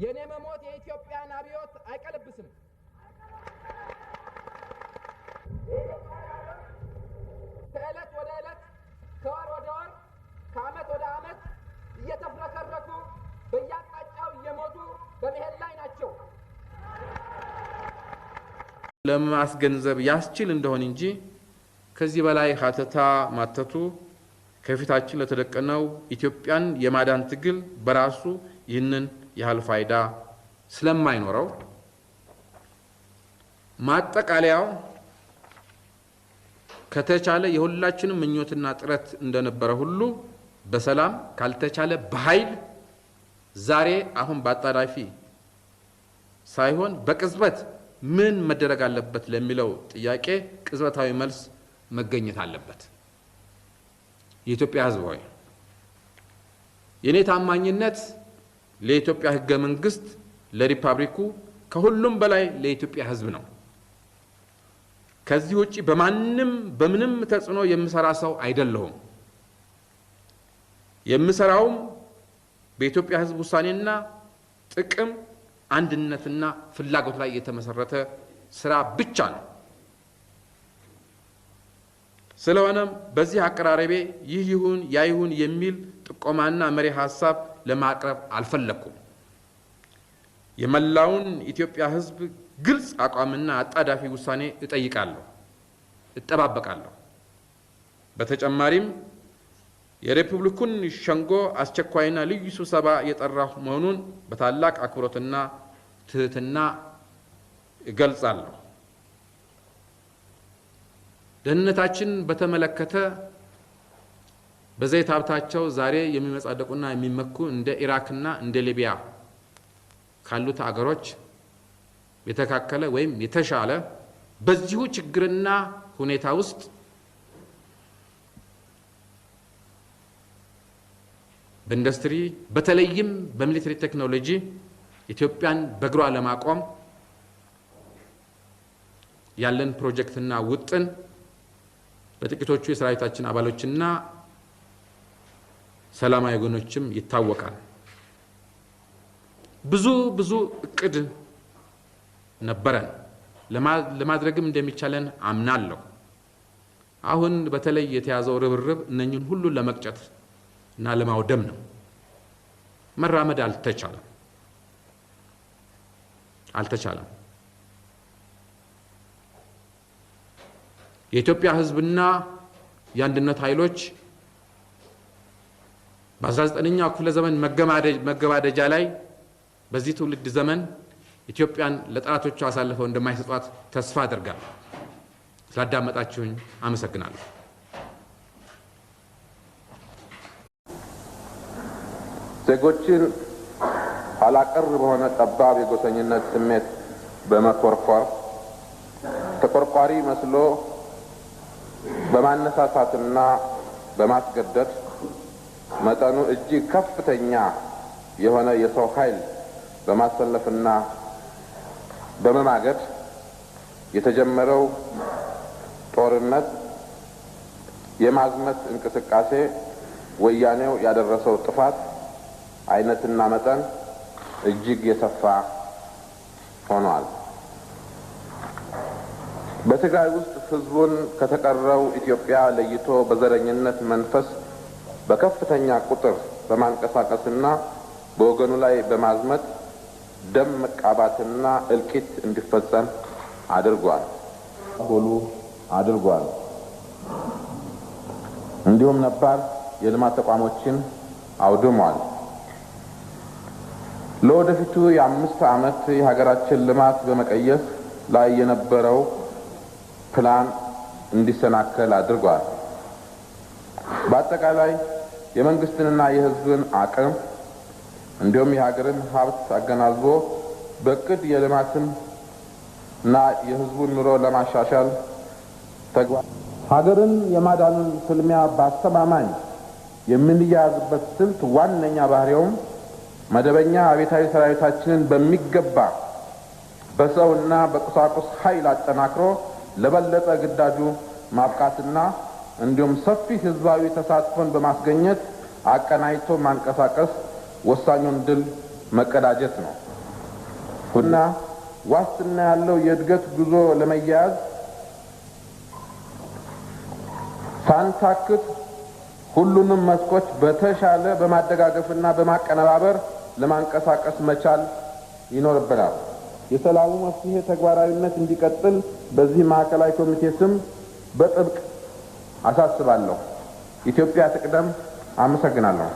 የኔ መሞት የኢትዮጵያን አብዮት አይቀለብስም። ከዕለት ወደ ዕለት፣ ከወር ወደ ወር፣ ከዓመት ወደ ዓመት እየተፍረከረኩ በየአቅጣጫው እየሞቱ በመሄድ ላይ ናቸው። ለማስገንዘብ ያስችል እንደሆነ እንጂ ከዚህ በላይ ሀተታ ማተቱ ከፊታችን ለተደቀነው ኢትዮጵያን የማዳን ትግል በራሱ ይህንን ያህል ፋይዳ ስለማይኖረው ማጠቃለያው ከተቻለ የሁላችንም ምኞትና ጥረት እንደነበረ ሁሉ በሰላም ካልተቻለ በኃይል ዛሬ አሁን ባጣዳፊ ሳይሆን በቅጽበት ምን መደረግ አለበት ለሚለው ጥያቄ ቅጽበታዊ መልስ መገኘት አለበት። የኢትዮጵያ ሕዝብ ሆይ የኔ ታማኝነት ለኢትዮጵያ ሕገ መንግስት ለሪፐብሊኩ ከሁሉም በላይ ለኢትዮጵያ ሕዝብ ነው። ከዚህ ውጪ በምንም ተጽዕኖ የምሰራ ሰው አይደለሁም። የምሰራውም በኢትዮጵያ ሕዝብ ውሳኔና ጥቅም አንድነትና ፍላጎት ላይ የተመሰረተ ስራ ብቻ ነው። ስለሆነም በዚህ አቀራረቤ ይህ ይሁን ያ ይሁን የሚል ጥቆማና መሪ ሐሳብ ለማቅረብ አልፈለኩም። የመላውን ኢትዮጵያ ሕዝብ ግልጽ አቋምና አጣዳፊ ውሳኔ እጠባበቃለሁ። በተጨማሪም የሪፐብሊኩን ሸንጎ አስቸኳይና ልዩ ስብሰባ የጠራሁ መሆኑን በታላቅ አክብሮትና ትህትና እገልጻለሁ። ደህንነታችን በተመለከተ በዘይት ሀብታቸው ዛሬ የሚመጻደቁና የሚመኩ እንደ ኢራክና እንደ ሊቢያ ካሉት አገሮች የተካከለ ወይም የተሻለ በዚሁ ችግርና ሁኔታ ውስጥ በኢንዱስትሪ በተለይም በሚሊተሪ ቴክኖሎጂ ኢትዮጵያን በእግሯ ለማቆም ያለን ፕሮጀክትና ውጥን በጥቂቶቹ የሰራዊታችን አባሎችና ሰላማዊ ወገኖችም ይታወቃል። ብዙ እቅድ ነበረን፣ ለማድረግም እንደሚቻለን አምናለሁ። አሁን በተለይ የተያዘው ርብርብ እነኝን ሁሉ ለመቅጨት እና ለማውደም ነው። መራመድ አልተቻለም። የኢትዮጵያ ሕዝብና የአንድነት ኃይሎች በ19ኛው ክፍለ ዘመን መገባደጃ ላይ በዚህ ትውልድ ዘመን ኢትዮጵያን ለጠላቶቹ አሳልፈው እንደማይሰጧት ተስፋ አደርጋለሁ። ስላዳመጣችሁኝ አመሰግናለሁ። ዜጎችን ኋላ ቀር በሆነ ጠባብ የጎሰኝነት ስሜት በመኮርኮር ተቆርቋሪ መስሎ በማነሳሳትና በማስገደድ መጠኑ እጅግ ከፍተኛ የሆነ የሰው ኃይል በማሰለፍና በመማገድ የተጀመረው ጦርነት የማዝመት እንቅስቃሴ ወያኔው ያደረሰው ጥፋት አይነትና መጠን እጅግ የሰፋ ሆኗል። በትግራይ ውስጥ ህዝቡን ከተቀረው ኢትዮጵያ ለይቶ በዘረኝነት መንፈስ በከፍተኛ ቁጥር በማንቀሳቀስና በወገኑ ላይ በማዝመት ደም መቃባትና እልቂት እንዲፈጸም አድርጓል። እንዲሁም ነባር የልማት ተቋሞችን አውድሟል። ለወደፊቱ የ5 ዓመት የሀገራችን ልማት በመቀየስ ላይ የነበረው ፕላን እንዲሰናከል አድርጓል። በአጠቃላይ የመንግስትንና የህዝብን አቅም እንዲሁም የሀገርን ሀብት አገናዝቦ በእቅድ የልማትን እና የህዝቡን ኑሮ ለማሻሻል ተግባር ሀገርን የማዳኑን ፍልሚያ በአስተማማኝ የምንያያዝበት ስልት ዋነኛ ባህሪውም መደበኛ አብዮታዊ ሰራዊታችንን በሚገባ በሰውና በቁሳቁስ ኃይል አጠናክሮ ለበለጠ ግዳጁ ማብቃትና እንዲሁም ሰፊ ህዝባዊ ተሳትፎን በማስገኘት አቀናጅቶ ማንቀሳቀስ ወሳኙን ድል መቀዳጀት ነው እና ዋስትና ያለው የእድገት ጉዞ ለመያዝ ሳንታክት ሁሉንም መስኮች በተሻለ በማደጋገፍና በማቀነባበር ለማንቀሳቀስ መቻል ይኖርብናል። የሰላሙ መፍትሄ ተግባራዊነት እንዲቀጥል በዚህ ማዕከላዊ ኮሚቴ ስም በጥብቅ አሳስባለሁ። ኢትዮጵያ ትቅደም። አመሰግናለሁ።